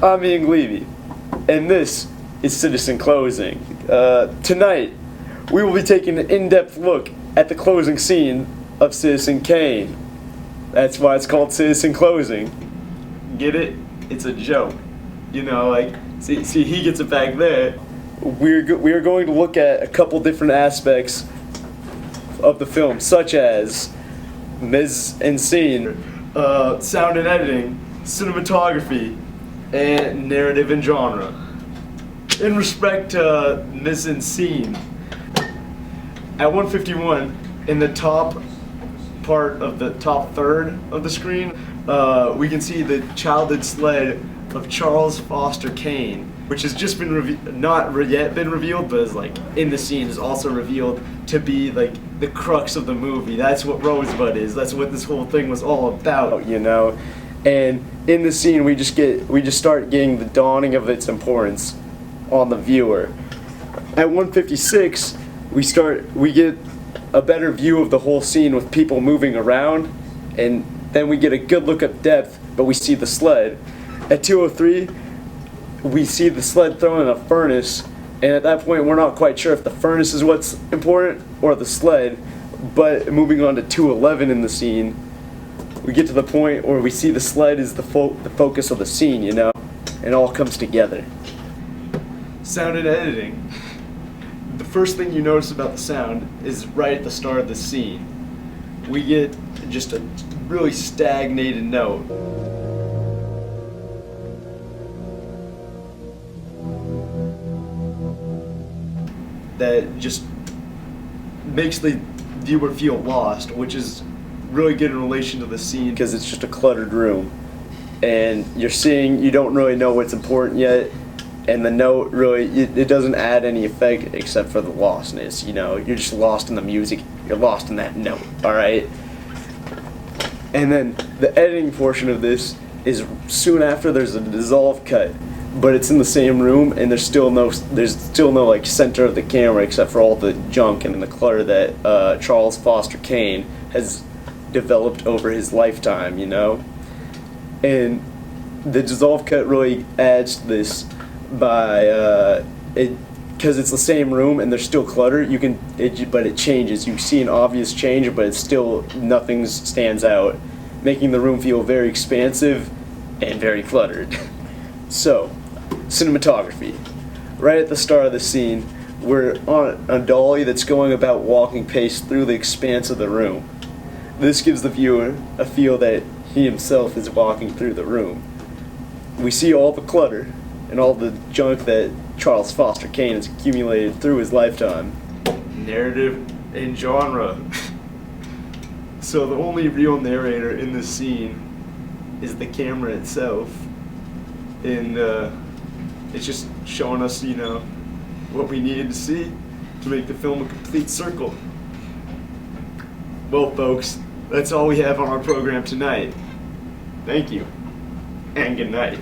I'm Ian Levy, and this is Citizen Closing. Tonight, we will be taking an in-depth look at the closing scene of Citizen Kane. That's why it's called Citizen Closing. Get it? It's a joke. You know, like, see, he gets it back there. We are going to look at a couple different aspects of the film, such as mise en scene, sound and editing, cinematography, and narrative and genre. In respect to mise en scene, at 151, in the top part of the top third of the screen, we can see the childhood sled of Charles Foster Kane, which has just been not yet been revealed, but is like in the scene is also revealed to be like the crux of the movie. That's what Rosebud is. That's what this whole thing was all about, you know. And in the scene, we just start getting the dawning of its importance on the viewer. At 156, we get a better view of the whole scene with people moving around, and then we get a good look at depth, but we see the sled. At 203, we see the sled thrown in a furnace, and at that point we're not quite sure if the furnace is what's important or the sled. But moving on to 211 in the scene, we get to the point where we see the sled is the focus of the scene, you know, and it all comes together. Sound and editing. The first thing you notice about the sound is right at the start of the scene. We get just a really stagnated note. That just makes the viewer feel lost, which is really good in relation to the scene because it's just a cluttered room, and you don't really know what's important yet, and the note really it doesn't add any effect except for the lostness. You know, you're just lost in the music. You're lost in that note. All right. And then the editing portion of this is soon after there's a dissolve cut, but it's in the same room, and there's still no like center of the camera except for all the junk and the clutter that Charles Foster Kane has developed over his lifetime, you know. And the dissolve cut really adds to this by because it's the same room and there's still clutter. But it changes. You see an obvious change, but it's still nothing stands out, making the room feel very expansive and very cluttered. So, cinematography. Right at the start of the scene, we're on a dolly that's going about walking pace through the expanse of the room. This gives the viewer a feel that he himself is walking through the room. We see all the clutter and all the junk that Charles Foster Kane has accumulated through his lifetime. Narrative and genre. So the only real narrator in this scene is the camera itself. And it's just showing us, you know, what we needed to see to make the film a complete circle. Well, folks, that's all we have on our program tonight. Thank you, and good night.